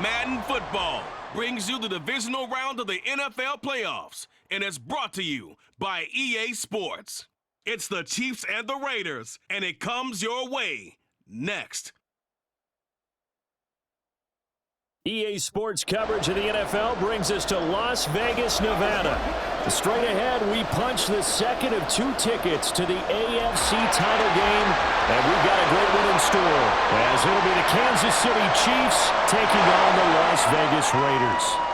Madden Football brings you the divisional round of the NFL playoffs, and it's brought to you by EA Sports. It's the Chiefs and the Raiders, and it comes your way next. EA Sports coverage of the NFL brings us to Las Vegas, Nevada. Straight ahead, we punch the second of two tickets to the AFC title game, and we've got a great one in store, as it'll be the Kansas City Chiefs taking on the Las Vegas Raiders.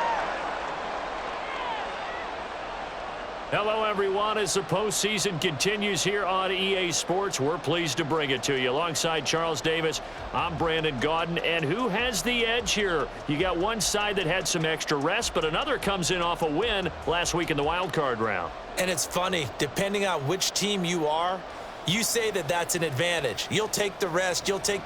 Hello, everyone. As the postseason continues here on EA Sports, we're pleased to bring it to you. Alongside Charles Davis, I'm Brandon Gaudin. And who has the edge here? You got one side that had some extra rest, but another comes in off a win last week in the wild card round. And it's funny, depending on which team you are, you say that that's an advantage. You'll take the rest. You'll take...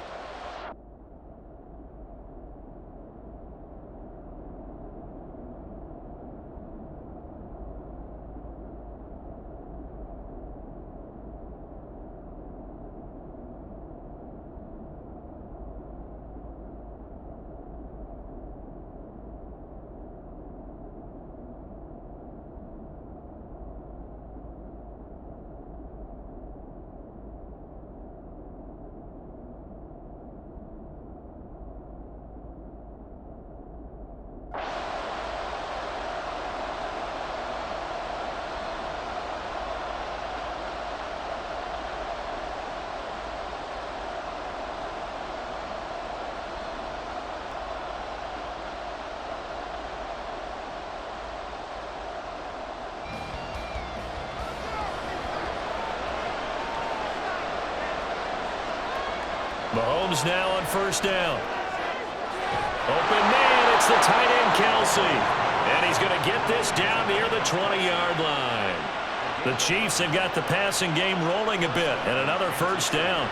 Mahomes now on first down. Open man, it's the tight end, Kelsey. And he's going to get this down near the 20-yard line. The Chiefs have got the passing game rolling a bit, and another first down.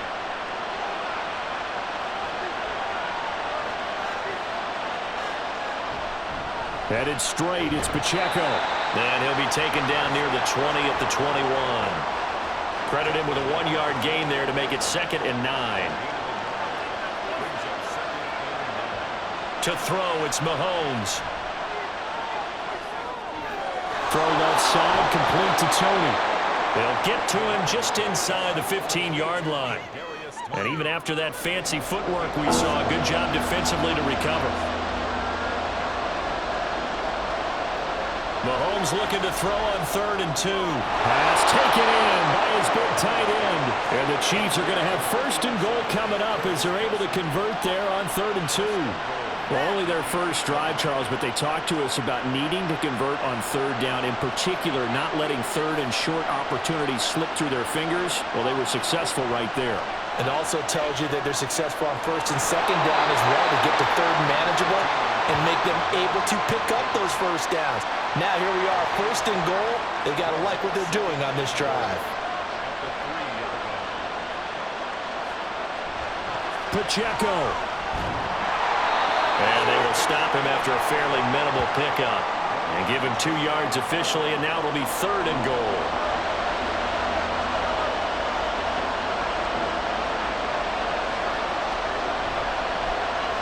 Headed straight, it's Pacheco. And he'll be taken down near the 20 at the 21. Credit him with a 1-yard gain there to make it 2nd and 9. To throw, it's Mahomes. Throw left side, complete to Tony. They'll get to him just inside the 15-yard line. And even after that fancy footwork we saw, a good job defensively to recover. Mahomes looking to throw on 3rd and 2. Pass taken in by his big tight end. And the Chiefs are going to have 1st and goal coming up as they're able to convert there on 3rd and 2. Well, only their first drive, Charles, but they talked to us about needing to convert on 3rd down, in particular not letting 3rd and short opportunities slip through their fingers. Well, they were successful right there. It also tells you that they're successful on 1st and 2nd down as well to get to 3rd and manageable and make them able to pick up those first downs. Now here we are, 1st and goal. They got to like what they're doing on this drive. Pacheco. And they will stop him after a fairly minimal pickup. And give him 2 yards officially, and now it'll be 3rd and goal.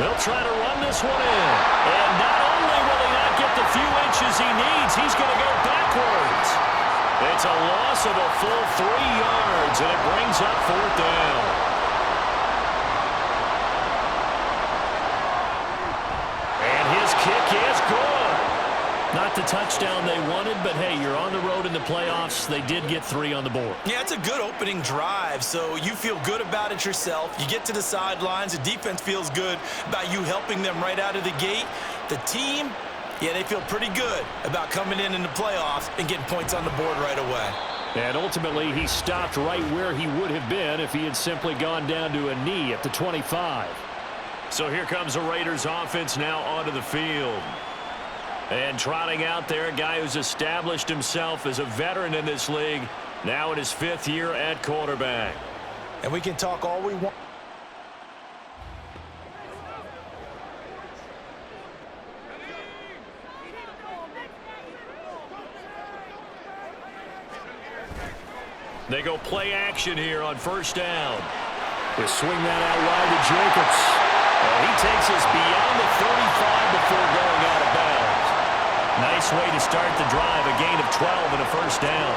They'll try to run this one in. And not only will he not get the few inches he needs, he's going to go backwards. It's a loss of a full 3 yards, and it brings up 4th down. Kick is good. Not the touchdown they wanted, but hey, you're on the road in the playoffs. They did get 3 on the board. Yeah, it's a good opening drive, so you feel good about it yourself. You get to the sidelines. The defense feels good about you helping them right out of the gate. The team, yeah, they feel pretty good about coming in the playoffs and getting points on the board right away. And ultimately, he stopped right where he would have been if he had simply gone down to a knee at the 25. So here comes the Raiders offense now onto the field. And trotting out there, a guy who's established himself as a veteran in this league, now in his 5th year at quarterback. And we can talk all we want. They go play action here on 1st down. They swing that out wide to Jacobs. And he takes us beyond the 35 before going out of bounds. Nice way to start the drive, a gain of 12 and a first down.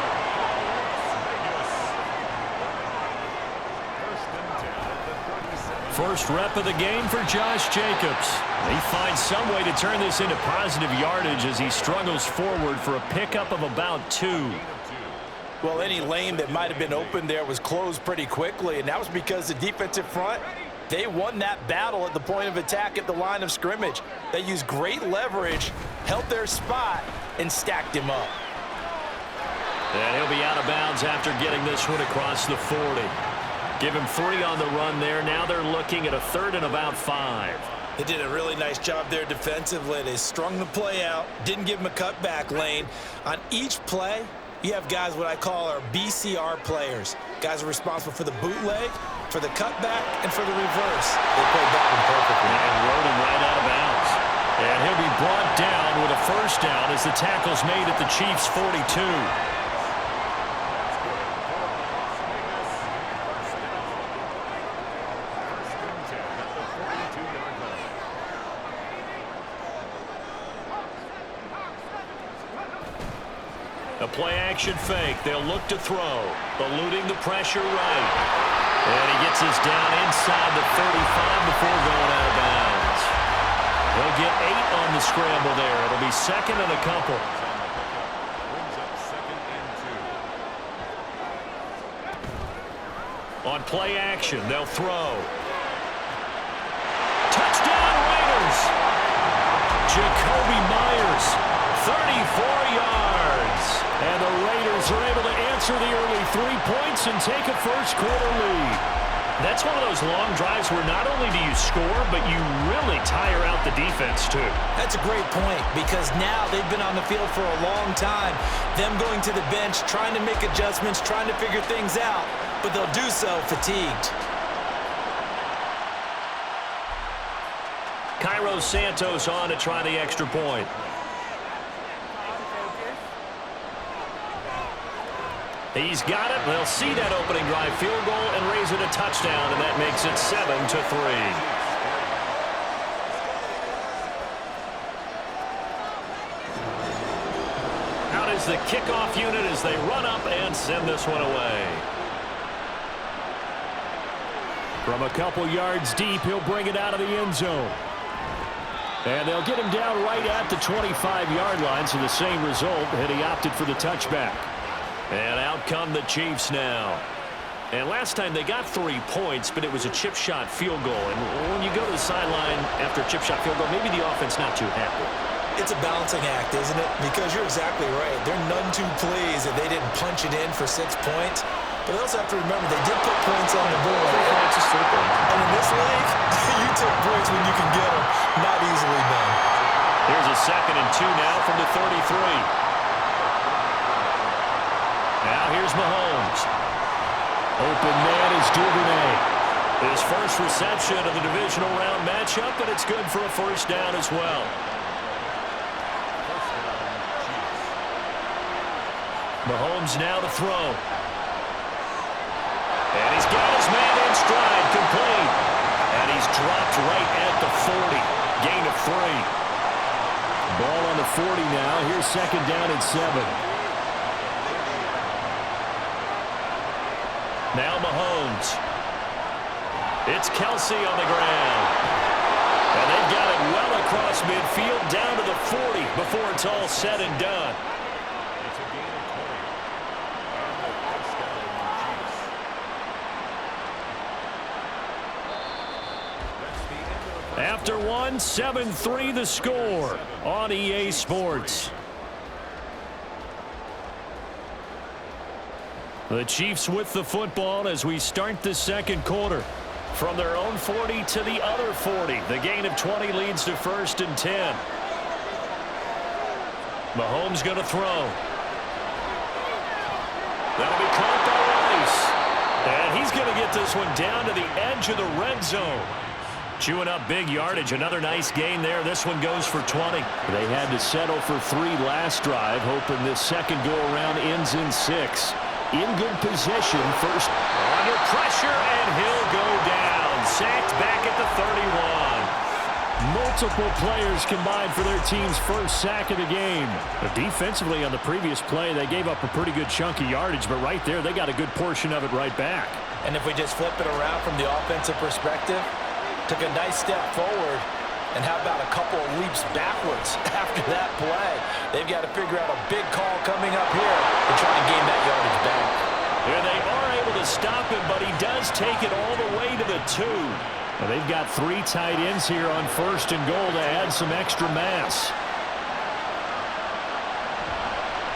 First rep of the game for Josh Jacobs. He finds some way to turn this into positive yardage as he struggles forward for a pickup of about 2. Well, any lane that might have been open there was closed pretty quickly, and that was because the defensive front, they won that battle at the point of attack at the line of scrimmage. They used great leverage, held their spot, and stacked him up. And he'll be out of bounds after getting this one across the 40. Give him 3 on the run there. Now they're looking at a 3rd and about 5. They did a really nice job there defensively. They strung the play out, didn't give him a cutback lane. On each play, you have guys what I call our BCR players. Guys are responsible for the bootleg, for the cutback, and for the reverse. They played that one perfectly. And rode him right out of bounds. And he'll be brought down with a first down as the tackle's made at the Chiefs' 42. A play-action fake. They'll look to throw. Eluding the pressure right. And he gets us down inside the 35 before going out of bounds. He'll get 8 on the scramble there. It'll be 2nd and a couple. On play action, they'll throw. Touchdown Raiders! Jacoby Myers, 34 yards. And the Raiders are able to answer the early 3 points and take a first-quarter lead. That's one of those long drives where not only do you score, but you really tire out the defense, too. That's a great point because now they've been on the field for a long time. Them going to the bench, trying to make adjustments, trying to figure things out, but they'll do so fatigued. Cairo Santos on to try the extra point. He's got it. They'll see that opening drive field goal and raise it a touchdown, and that makes it 7-3. Out is the kickoff unit as they run up and send this one away. From a couple yards deep, he'll bring it out of the end zone. And they'll get him down right at the 25-yard line, so the same result, and he opted for the touchback. And out come the Chiefs now. And last time they got 3 points, but it was a chip shot field goal. And when you go to the sideline after a chip shot field goal, maybe the offense not too happy. It's a balancing act, isn't it? Because you're exactly right. They're none too pleased that they didn't punch it in for 6 points. But they also have to remember they did put points on the board. And in this league, you take points when you can get them. Not easily done. Here's a 2nd and 2 now from the 33. Now here's Mahomes. Open man is Duvernay. His first reception of the divisional round matchup, but it's good for a first down as well. Mahomes now to throw. And he's got his man in stride, complete. And he's dropped right at the 40. Gain of 3. Ball on the 40 now. Here's 2nd down and 7. Now Mahomes. It's Kelsey on the ground. And they've got it well across midfield down to the 40 before it's all said and done. After one, 7-3 the score on EA Sports. The Chiefs with the football as we start the 2nd quarter. From their own 40 to the other 40. The gain of 20 leads to 1st and 10. Mahomes going to throw. That'll be caught by Rice. And he's going to get this one down to the edge of the red zone. Chewing up big yardage. Another nice gain there. This one goes for 20. They had to settle for 3 last drive, hoping this second go-around ends in 6. In good position. First under pressure, and he'll go down. Sacked back at the 31. Multiple players combined for their team's first sack of the game. But defensively on the previous play, they gave up a pretty good chunk of yardage, but right there, they got a good portion of it right back. And if we just flip it around from the offensive perspective, took a nice step forward, and how about a couple of leaps backwards after that play? They've got to figure out a big call coming up here to try and gain that yardage back. Yeah, they are able to stop him, but he does take it all the way to the 2. Well, they've got 3 tight ends here on 1st and goal to add some extra mass.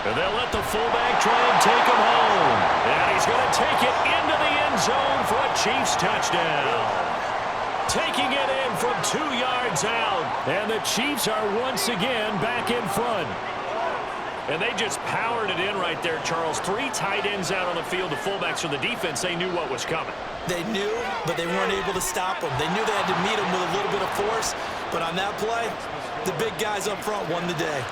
And they'll let the fullback try and take him home. And he's going to take it into the end zone for a Chiefs touchdown. Taking it in from 2 yards out. And the Chiefs are once again back in front. And they just powered it in right there, Charles. 3 tight ends out on the field. The fullbacks for the defense, they knew what was coming. They knew, but they weren't able to stop them. They knew they had to meet them with a little bit of force. But on that play, the big guys up front won the day.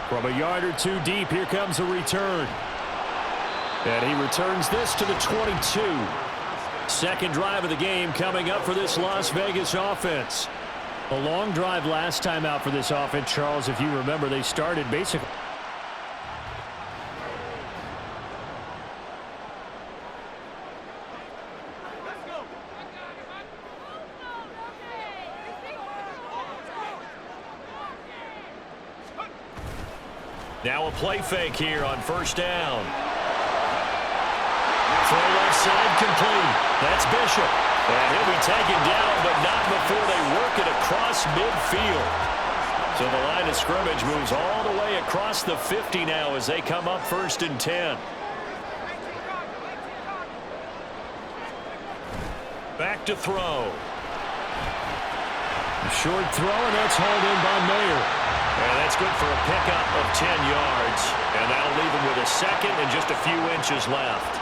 From a yard or 2 deep, here comes a return. And he returns this to the 22. Second drive of the game coming up for this Las Vegas offense. A long drive last time out for this offense, Charles. If you remember, they started basically. Now a play fake here on 1st down. Throw left side complete. That's Bishop. And he'll be taken down, but not before they work it across midfield. So the line of scrimmage moves all the way across the 50 now as they come up 1st and 10. Back to throw. A short throw, and that's hauled in by Mayer. And that's good for a pickup of 10 yards. And that'll leave him with a second and just a few inches left.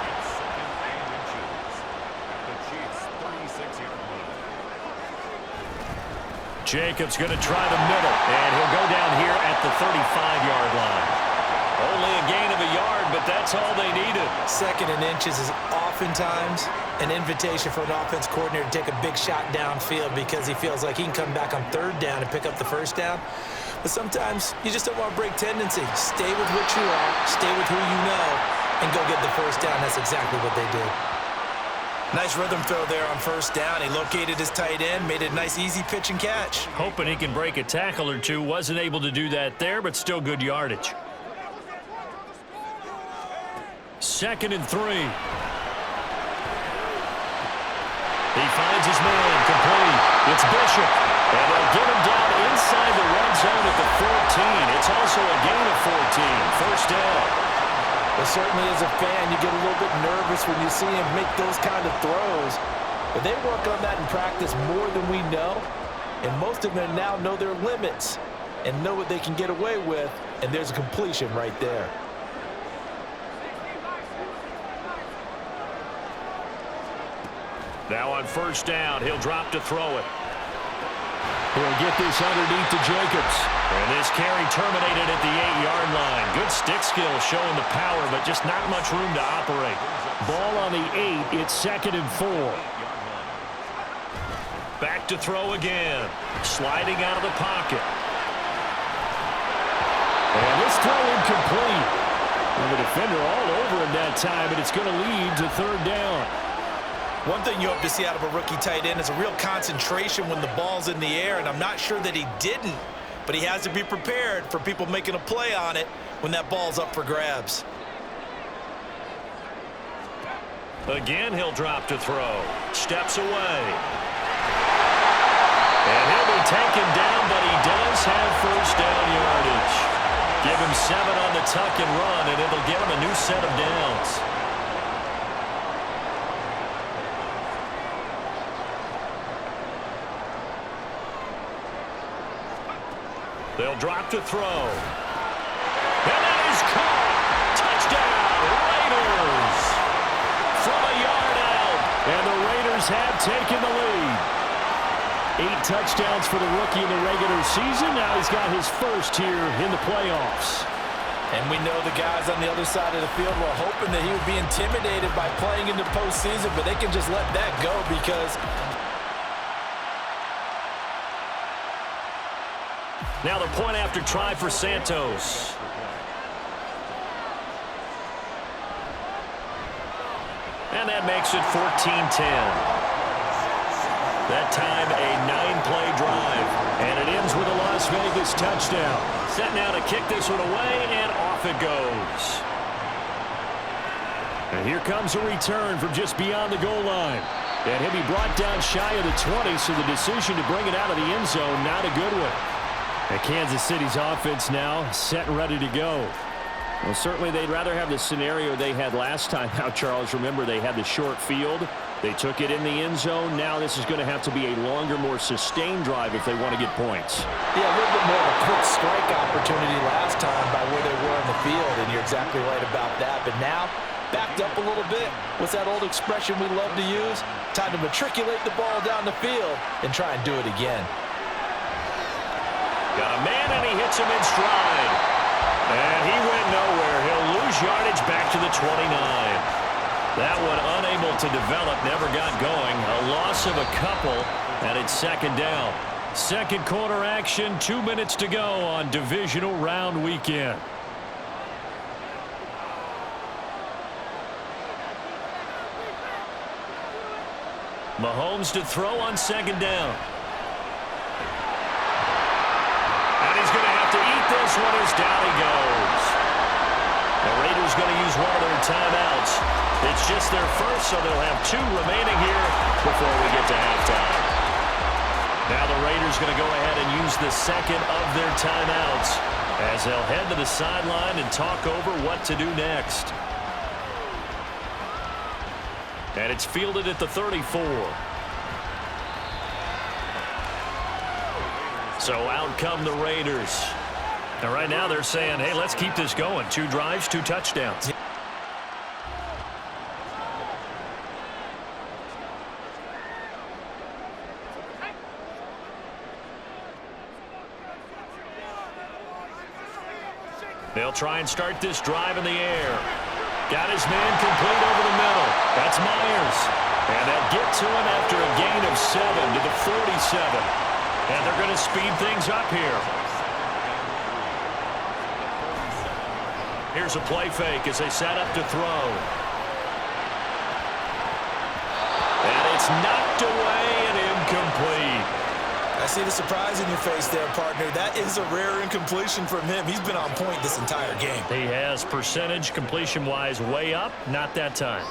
Jacobs going to try the middle, and he'll go down here at the 35-yard line. Only a gain of a yard, but that's all they needed. 2nd and inches is oftentimes an invitation for an offense coordinator to take a big shot downfield because he feels like he can come back on 3rd down and pick up the 1st down. But sometimes you just don't want to break tendency. Stay with what you are, stay with who you know, and go get the 1st down. That's exactly what they did. Nice rhythm throw there on 1st down. He located his tight end, made it a nice easy pitch and catch. Hoping he can break a tackle or 2. Wasn't able to do that there, but still good yardage. 2nd and 3. He finds his man, complete. It's Bishop. And they'll get him down inside the red zone at the 14. It's also a gain of 14. 1st down. Well, certainly as a fan, you get a little bit nervous when you see him make those kind of throws. But they work on that in practice more than we know. And most of them now know their limits and know what they can get away with. And there's a completion right there. Now on 1st down, he'll drop to throw it. He'll get this underneath to Jacobs. And this carry terminated at the 8-yard line. Good stick skill showing the power, but just not much room to operate. Ball on the 8. It's 2nd and 4. Back to throw again. Sliding out of the pocket. And this throw incomplete. And the defender all over him that time, and it's going to lead to 3rd down. One thing you hope to see out of a rookie tight end is a real concentration when the ball's in the air, and I'm not sure that he didn't, but he has to be prepared for people making a play on it when that ball's up for grabs. Again, he'll drop to throw. Steps away. And he'll be taken down, but he does have 1st down yardage. Give him 7 on the tuck and run, and it'll give him a new set of downs. They'll drop to throw. And that is caught. Touchdown, Raiders. From a yard out. And the Raiders have taken the lead. 8 touchdowns for the rookie in the regular season. Now he's got his first here in the playoffs. And we know the guys on the other side of the field were hoping that he would be intimidated by playing in the postseason, but they can just let that go because... Now the point after try for Santos. And that makes it 14-10. That time a 9-play drive. And it ends with a Las Vegas touchdown. Set now to kick this one away, and off it goes. And here comes a return from just beyond the goal line. And he'll be brought down shy of the 20, so the decision to bring it out of the end zone, not a good one. And Kansas City's offense now set and ready to go. Well, certainly they'd rather have the scenario they had last time out, Charles. Remember, they had the short field. They took it in the end zone. Now this is going to have to be a longer, more sustained drive if they want to get points. Yeah, a little bit more of a quick strike opportunity last time by where they were in the field, and you're exactly right about that. But now, backed up a little bit. What's that old expression we love to use? Time to matriculate the ball down the field and try and do it again. Got a man, and he hits him in stride. And he went nowhere. He'll lose yardage back to the 29. That one unable to develop, never got going. A loss of a couple, and it's second down. Second quarter action, 2 minutes to go on divisional round weekend. Mahomes to throw on second down. And he's going to have to eat this one as down he goes. The Raiders going to use one of their timeouts. It's just their first, so they'll have 2 remaining here before we get to halftime. Now the Raiders going to go ahead and use the second of their timeouts as they'll head to the sideline and talk over what to do next. And it's fielded at the 34. So out come the Raiders. And right now they're saying, hey, let's keep this going. 2 drives, 2 touchdowns. They'll try and start this drive in the air. Got his man complete over the middle. That's Myers. And they'll get to him after a gain of 7 to the 47. And they're going to speed things up here. Here's a play fake as they set up to throw. And it's knocked away and incomplete. I see the surprise in your face there, partner. That is a rare incompletion from him. He's been on point this entire game. He has percentage completion-wise way up, not that time.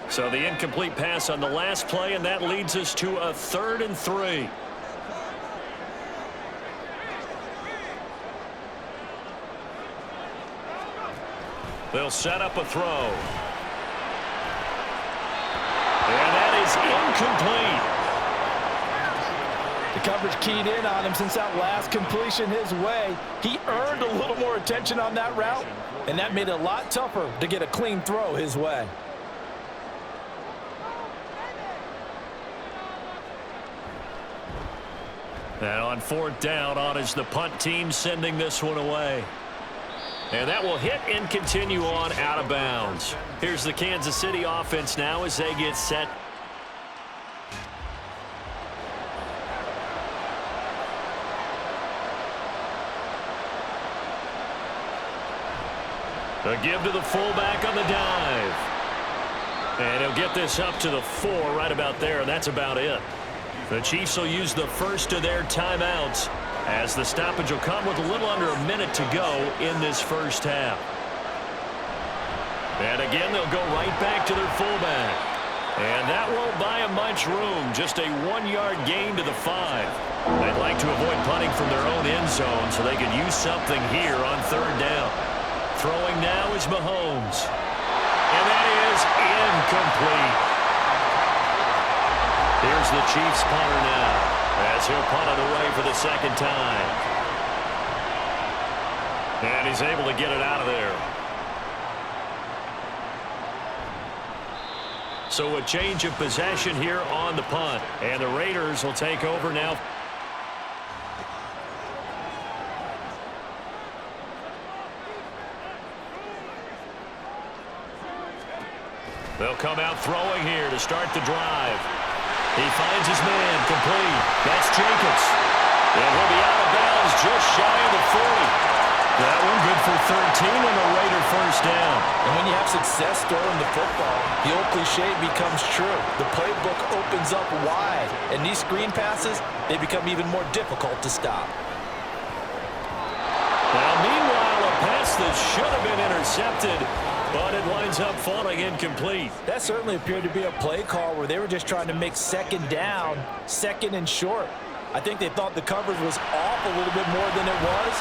So the incomplete pass on the last play, and that leads us to a 3rd and 3. They'll set up a throw. And that is incomplete. The coverage keyed in on him since that last completion his way. He earned a little more attention on that route, and that made it a lot tougher to get a clean throw his way. And on 4th down, on is the punt team sending this one away. And that will hit and continue on out of bounds. Here's the Kansas City offense now as they get set. A give to the fullback on the dive. And he'll get this up to the 4 right about there, and that's about it. The Chiefs will use the first of their timeouts as the stoppage will come with a little under a minute to go in this first half. And again, they'll go right back to their fullback. And that won't buy them much room. Just a 1-yard gain to the 5. They'd like to avoid punting from their own end zone so they could use something here on 3rd down. Throwing now is Mahomes. And that is incomplete. Here's the Chiefs punter now as he'll punt it away for the 2nd time. And he's able to get it out of there. So a change of possession here on the punt. And the Raiders will take over now. They'll come out throwing here to start the drive. He finds his man, complete. That's Jacobs. And he'll be out of bounds just shy of the 40. That one good for 13 and a Raider first down. And when you have success throwing the football, the old cliche becomes true. The playbook opens up wide, and these screen passes, they become even more difficult to stop. Now, meanwhile, a pass that should have been intercepted, but it winds up falling incomplete. That certainly appeared to be a play call where they were just trying to make second down, second and short. I think they thought the coverage was off a little bit more than it was.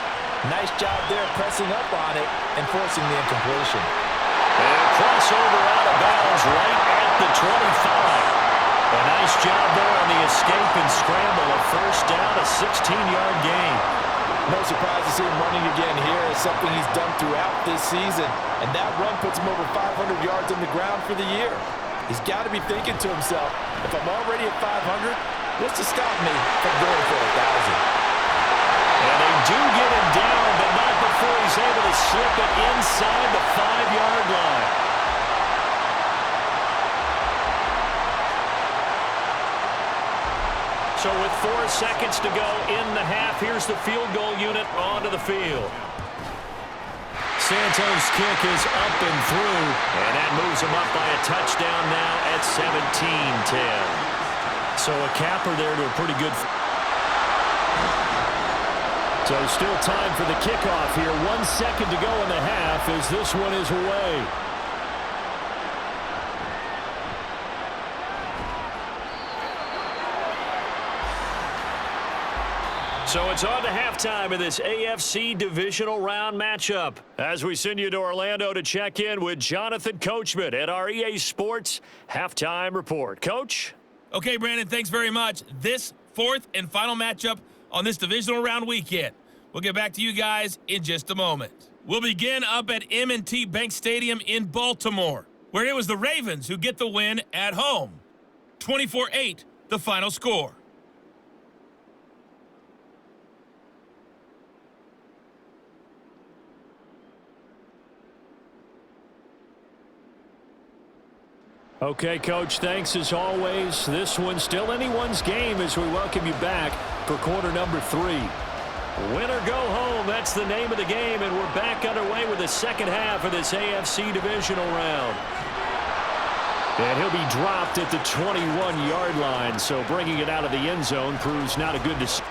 Nice job there pressing up on it and forcing the incompletion. And crossover out of bounds right at the 25. A nice job there on the escape and scramble. A first down, a 16-yard gain. No surprise to see him running again here. It's something he's done throughout this season. And that run puts him over 500 yards on the ground for the year. He's got to be thinking to himself, if I'm already at 500, what's to stop me from going for 1,000? And they do get him down, but not before he's able to slip it inside the 5-yard line. So with 4 seconds to go in the half, here's the field goal unit onto the field. Santos' kick is up and through, and that moves him up by a touchdown now at 17-10. So a capper there to a pretty good... So still time for the kickoff here. 1 second to go in the half as this one is away. So it's on to halftime of this AFC divisional round matchup as we send you to Orlando to check in with Jonathan Coachman at our EA Sports Halftime Report. Coach? Okay, Brandon, thanks very much. This fourth and final matchup on this divisional round weekend. We'll get back to you guys in just a moment. We'll begin up at M&T Bank Stadium in Baltimore, where it was the Ravens who get the win at home. 24-8, the final score. Okay, Coach, thanks as always. This one's still anyone's game as we welcome you back for quarter number 3. Win or go home, that's the name of the game, and we're back underway with the second half of this AFC divisional round. And he'll be dropped at the 21-yard line, so bringing it out of the end zone proves not a good decision.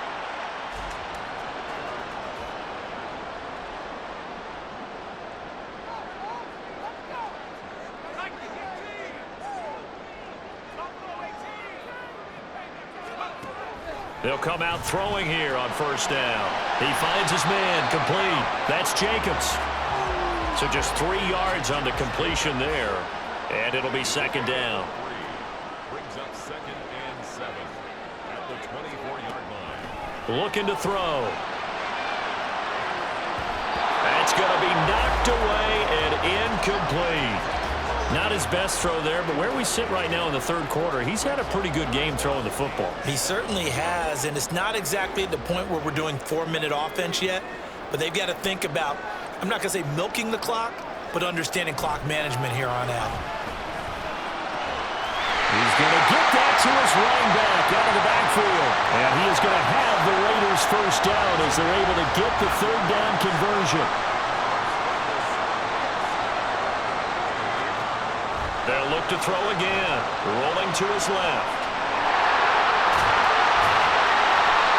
They'll come out throwing here on first down. He finds his man, complete. That's Jacobs. So just 3 yards on the completion there. And it'll be second down. Brings up 2nd and 7 at the 24-yard line. Looking to throw. That's going to be knocked away and incomplete. Not his best throw there, but where we sit right now in the third quarter, he's had a pretty good game throwing the football. He certainly has, and it's not exactly at the point where we're doing 4-minute offense yet, but they've got to think about, I'm not going to say milking the clock, but understanding clock management here on out. He's going to get that to his running back out of the backfield. And he is going to have the Raiders first down as they're able to get the third down conversion. They'll look to throw again. Rolling to his left.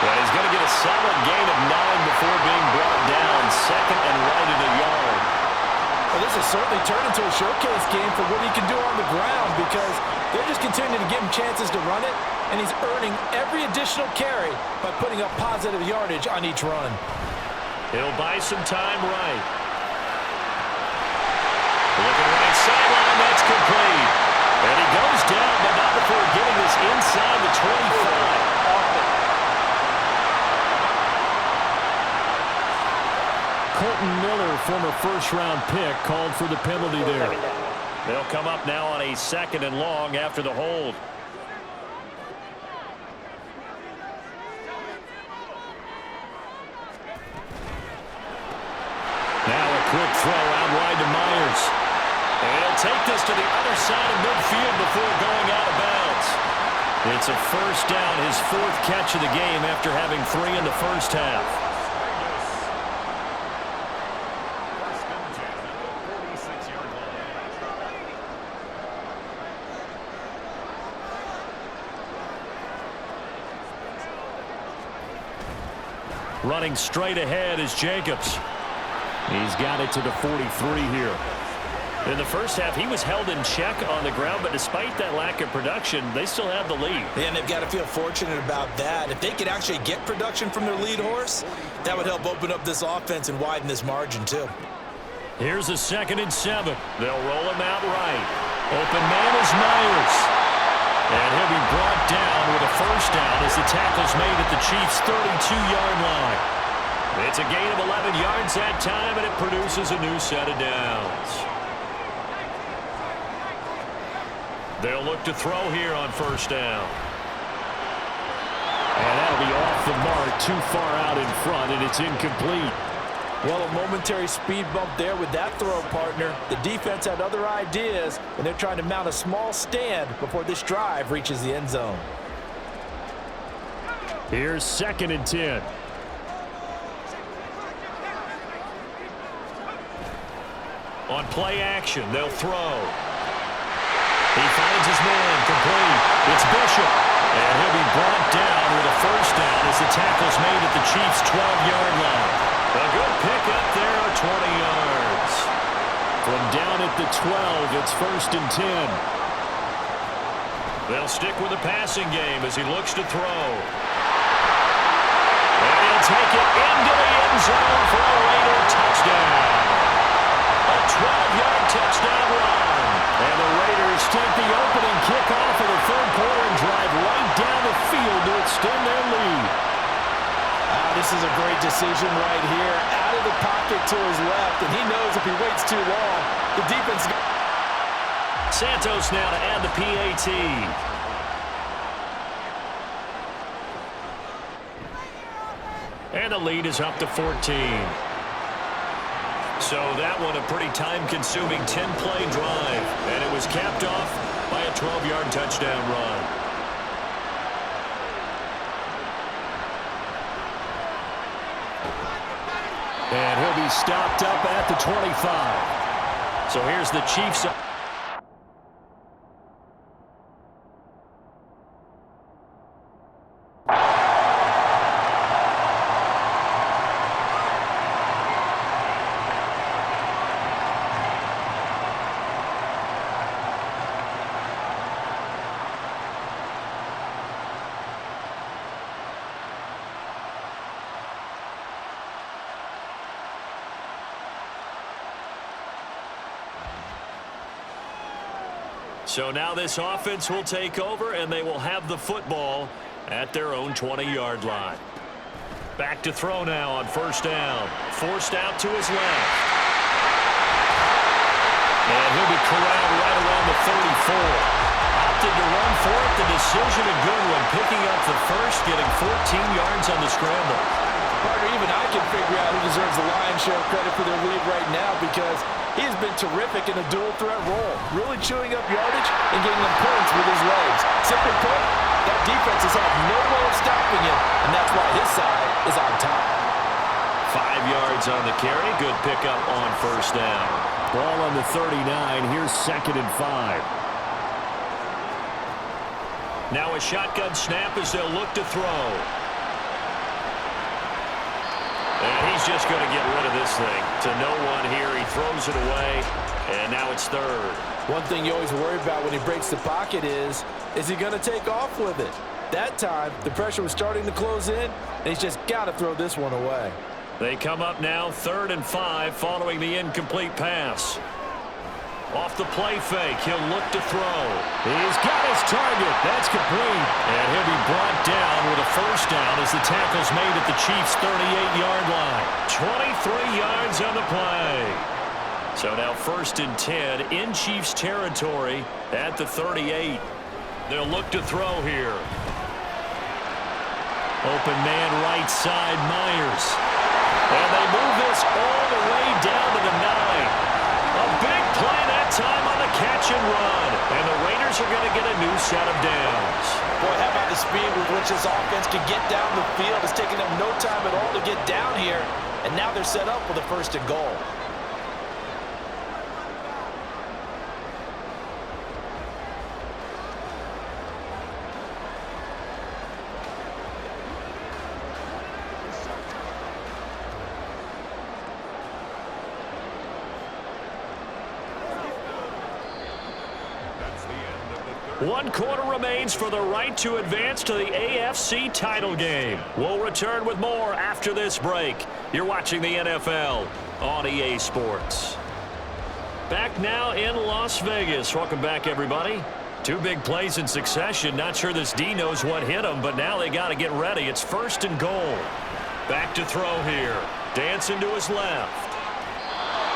And he's going to get a solid gain of 9 before being brought down. Second and right at a yard. Well, this has certainly turned into a showcase game for what he can do on the ground because they're just continuing to give him chances to run it, and he's earning every additional carry by putting up positive yardage on each run. He'll buy some time right. Looking right sideline, that's complete. And he goes down, but not before getting this inside the 25. Colton Miller, former first-round pick, called for the penalty there. They'll come up now on a 2nd and long after the hold. Now a quick throw out wide to Myers. And he'll take this to the other side of midfield before going out of bounds. It's a first down, his fourth catch of the game after having 3 in the first half. First and 10 at the 46-yard line. Running straight ahead is Jacobs. He's got it to the 43 here. In the first half, he was held in check on the ground, but despite that lack of production, they still have the lead. And they've got to feel fortunate about that. If they could actually get production from their lead horse, that would help open up this offense and widen this margin too. Here's a 2nd and 7. They'll roll him out right. Open man is Myers. And he'll be brought down with a first down as the tackle's made at the Chiefs' 32-yard line. It's a gain of 11 yards that time, and it produces a new set of downs. They'll look to throw here on first down. And that'll be off the mark, too far out in front, and it's incomplete. Well, a momentary speed bump there with that throw, partner. The defense had other ideas, and they're trying to mount a small stand before this drive reaches the end zone. Here's 2nd and 10. On play action, they'll throw. He finds his man, complete. It's Bishop. And he'll be brought down with a first down as the tackle's made at the Chiefs' 12-yard line. A good pickup there, 20 yards. From down at the 12, it's 1st and 10. They'll stick with the passing game as he looks to throw. And he'll take it into the end zone for a Raider touchdown. A 12-yard touchdown run. And the Raiders take the opening kickoff of the third quarter and drive right down the field to extend their lead. This is a great decision right here. Out of the pocket to his left, and he knows if he waits too long, the defense... Santos now to add the PAT. And the lead is up to 14. So that one a pretty time-consuming 10-play drive. And it was capped off by a 12-yard touchdown run. And he'll be stopped up at the 25. So here's the Chiefs. So now this offense will take over, and they will have the football at their own 20-yard line. Back to throw now on first down. Forced out to his left. And he'll be corralled right around the 34. Opted to run for it. The decision a good one. Picking up the first, getting 14 yards on the scramble. Partner, even I can figure out who deserves the lion's share of credit for their lead right now, because he has been terrific in a dual-threat role, really chewing up yardage and getting them points with his legs. Simply put, that defense has had no way of stopping him, and that's why his side is on top. 5 yards on the carry. Good pickup on first down. Ball on the 39. Here's 2nd and 5. Now a shotgun snap as they'll look to throw. And he's just going to get rid of this thing to no one here. He throws it away, and now it's 3rd. One thing you always worry about when he breaks the pocket is he going to take off with it? That time, the pressure was starting to close in, and he's just got to throw this one away. They come up now 3rd and 5 following the incomplete pass. Off the play fake, he'll look to throw. He's got his target. That's complete. And he'll be brought down with a first down as the tackle's made at the Chiefs' 38-yard line. 23 yards on the play. So now 1st and 10 in Chiefs territory at the 38. They'll look to throw here. Open man right side, Myers. And they move this all the way down to the 9. A big play that time on the catch and run. And the Raiders are going to get a new set of downs. Boy, how about the speed with which this offense can get down the field? It's taking them no time at all to get down here. And now they're set up with a 1st and goal. One quarter remains for the right to advance to the AFC title game. We'll return with more after this break. You're watching the NFL on EA Sports. Back now in Las Vegas. Welcome back, everybody. 2 big plays in succession. Not sure this D knows what hit him, but now they got to get ready. It's 1st and goal. Back to throw here. Dancing to his left.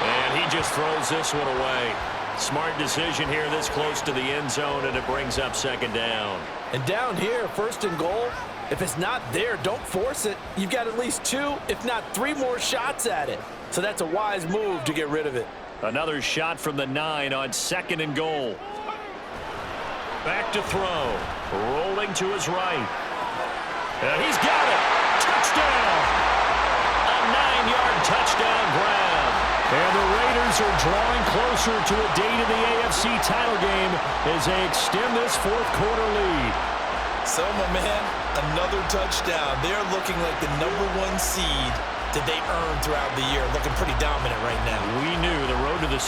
And he just throws this one away. Smart decision here this close to the end zone, and it brings up 2nd down. And down here, 1st and goal, if it's not there, don't force it. You've got at least 2, if not 3 more shots at it. So that's a wise move to get rid of it. Another shot from the 9 on 2nd and goal. Back to throw. Rolling to his right. And he's got it. Touchdown. A 9-yard touchdown grab. And the Raiders are drawing closer to a date in the AFC title game as they extend this 4th quarter lead. So, my man, another touchdown. They're looking like the #1 seed that they earned throughout the year. Looking pretty dominant right now. We knew the road to the...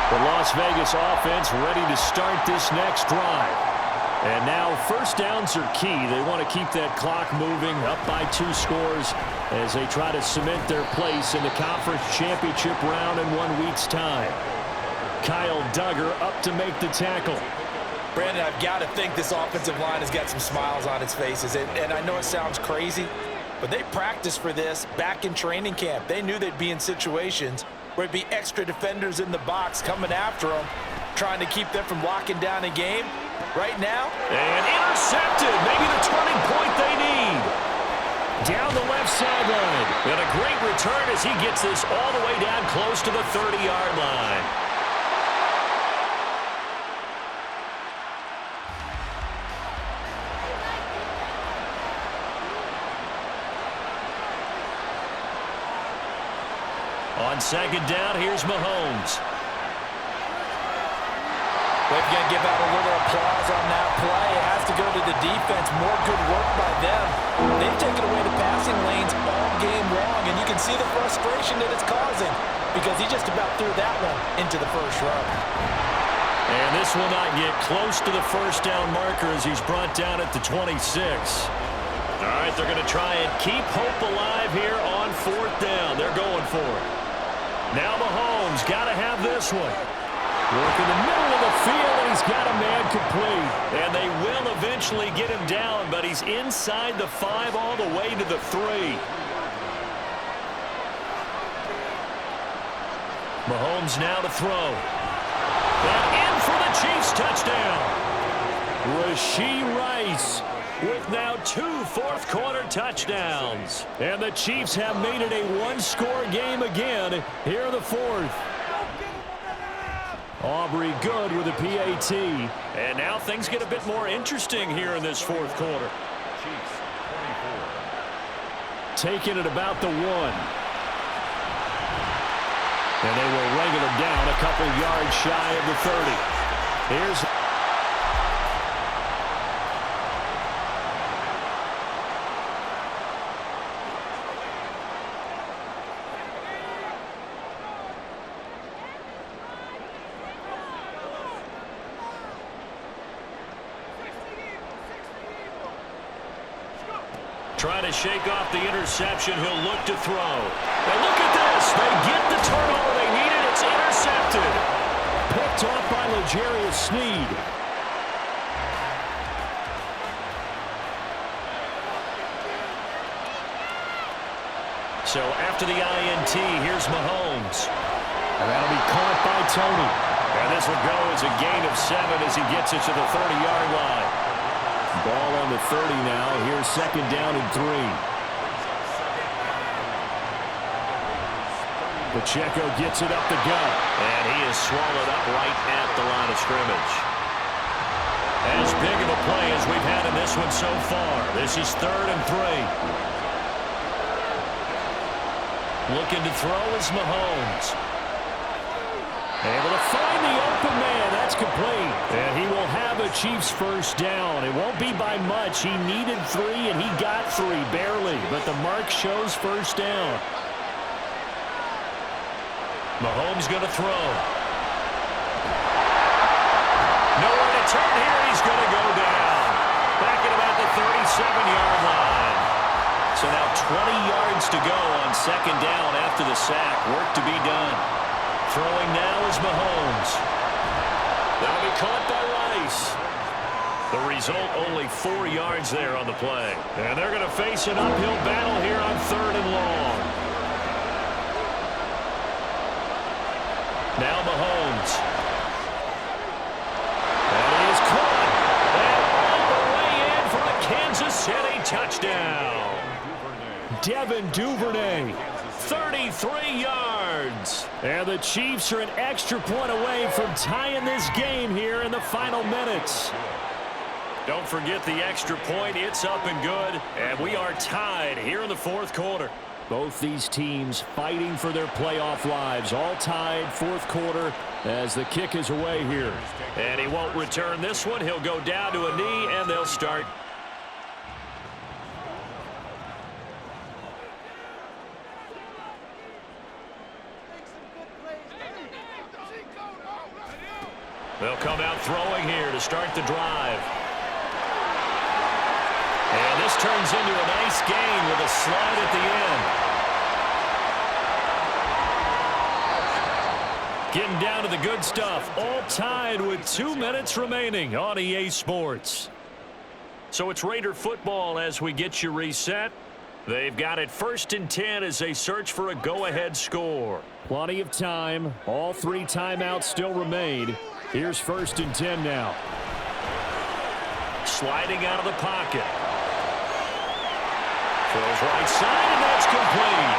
The Las Vegas offense ready to start this next drive. And now 1st downs are key. They want to keep that clock moving up by 2 scores as they try to cement their place in the conference championship round in 1 week's time. Kyle Duggar up to make the tackle. Brandon, I've got to think this offensive line has got some smiles on its faces. And I know it sounds crazy, but they practiced for this back in training camp. They knew they'd be in situations where it'd be extra defenders in the box coming after them, trying to keep them from locking down a game. Right now, and intercepted. Maybe the turning point they need. Down the left sideline. And a great return as he gets this all the way down close to the 30-yard line. On 2nd down, here's Mahomes. They're going to give out a little applause on that play. It has to go to the defense. More good work by them. They've taken away the passing lanes all game long, and you can see the frustration that it's causing because he just about threw that one into the 1st row. And this will not get close to the 1st down marker as he's brought down at the 26. All right, they're going to try and keep hope alive here on 4th down. They're going for it. Now Mahomes got to have this one. Work in the middle of the field, and he's got a man complete. And they will eventually get him down, but he's inside the 5 all the way to the 3. Mahomes now to throw. And in for the Chiefs touchdown. Rashee Rice with now 2 4th-quarter touchdowns. And the Chiefs have made it a 1-score game again here in the 4th. Aubrey good with a PAT. And now things get a bit more interesting here in this 4th quarter. Chiefs 24. Taking it about the 1. And they will wrangle him down a couple yards shy of the 30. Here's... Trying to shake off the interception. He'll look to throw. And look at this. They get the turnover they needed. It's intercepted. Picked off by L'Jarius Sneed. So after the INT, here's Mahomes. And that'll be caught by Tony. And this will go as a gain of 7 as he gets it to the 30-yard line. Ball on the 30 now. Here's second down and 3. Pacheco gets it up the gut. And he is swallowed up right at the line of scrimmage. As big of a play as we've had in this one so far. This is 3rd and 3. Looking to throw is Mahomes. Able to find the open man. That's complete. And he will have a Chiefs first down. It won't be by much. He needed 3, and he got 3, barely. But the mark shows first down. Mahomes going to throw. Nowhere to turn here. He's going to go down. Back at about the 37-yard line. So now 20 yards to go on second down after the sack. Work to be done. Throwing now is Mahomes. That'll be caught by Rice. The result, only 4 yards there on the play. And they're going to face an uphill battle here on 3rd and long. Now Mahomes. And he is caught. And all the way in for a Kansas City touchdown. Devin Duvernay. 33 yards. And the Chiefs are an extra point away from tying this game here in the final minutes. Don't forget the extra point. It's up and good. And we are tied here in the 4th quarter. Both these teams fighting for their playoff lives. All tied 4th quarter as the kick is away here. And he won't return this one. He'll go down to a knee, and they'll start. They'll come out throwing here to start the drive. And this turns into a nice gain with a slide at the end. Getting down to the good stuff. All tied with 2 minutes remaining on EA Sports. So it's Raider football as we get you reset. They've got it 1st and 10 as they search for a go-ahead score. Plenty of time. All 3 timeouts still remain. Here's 1st and 10 now. Sliding out of the pocket. Throws right side, and that's complete.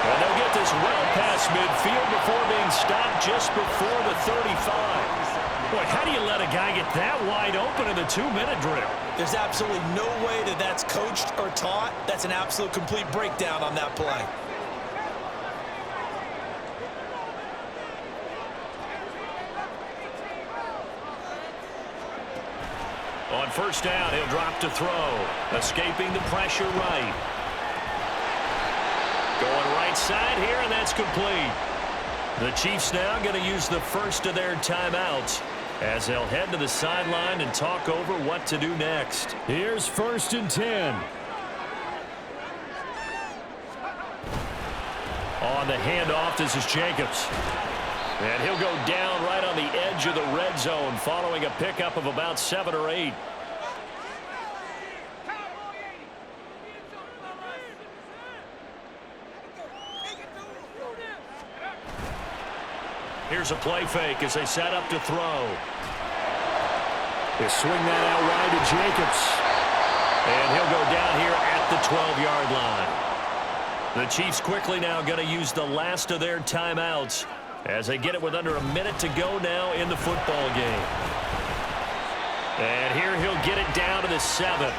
And they'll get this well past midfield before being stopped just before the 35. Boy, how do you let a guy get that wide open in the 2-minute drill? There's absolutely no way that that's coached or taught. That's an absolute complete breakdown on that play. On 1st down, he'll drop to throw. Escaping the pressure right. Going right side here, and that's complete. The Chiefs now going to use the first of their timeouts as they'll head to the sideline and talk over what to do next. Here's 1st and 10. On the handoff, this is Jacobs. And he'll go down right on the edge of the red zone following a pickup of about 7 or 8. Here's a play fake as they set up to throw. They swing that out wide to Jacobs. And he'll go down here at the 12-yard line. The Chiefs quickly now going to use the last of their timeouts as they get it with under a minute to go now in the football game. And here he'll get it down to the 7.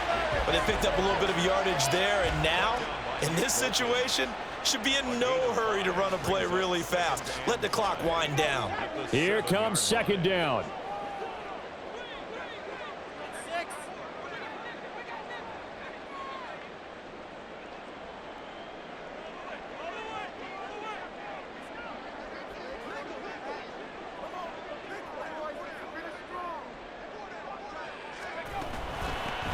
But they picked up a little bit of yardage there, and now, in this situation, should be in no hurry to run a play really fast. Let the clock wind down. Here comes 2nd down.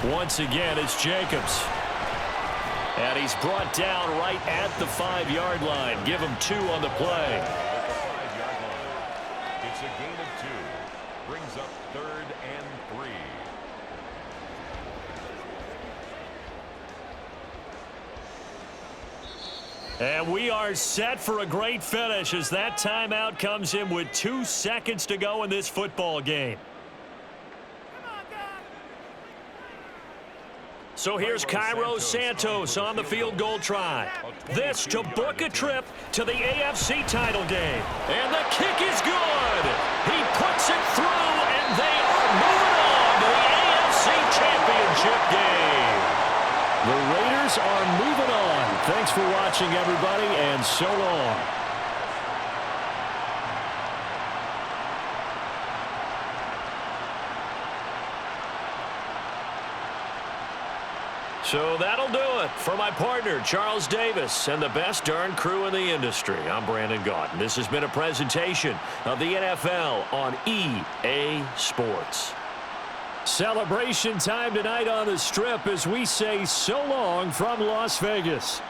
Once again, it's Jacobs. And he's brought down right at the 5-yard line. Give him 2 on the play. It's a gain of 2. Brings up 3rd and 3. And we are set for a great finish as that timeout comes in with 2 seconds to go in this football game. So here's Cairo Santos on the field goal try. This to book a trip to the AFC title game. And the kick is good. He puts it through, and they are moving on to the AFC Championship game. The Raiders are moving on. Thanks for watching, everybody, and so long. So that'll do it for my partner, Charles Davis, and the best darn crew in the industry. I'm Brandon Gaudin. This has been a presentation of the NFL on EA Sports. Celebration time tonight on the Strip as we say so long from Las Vegas.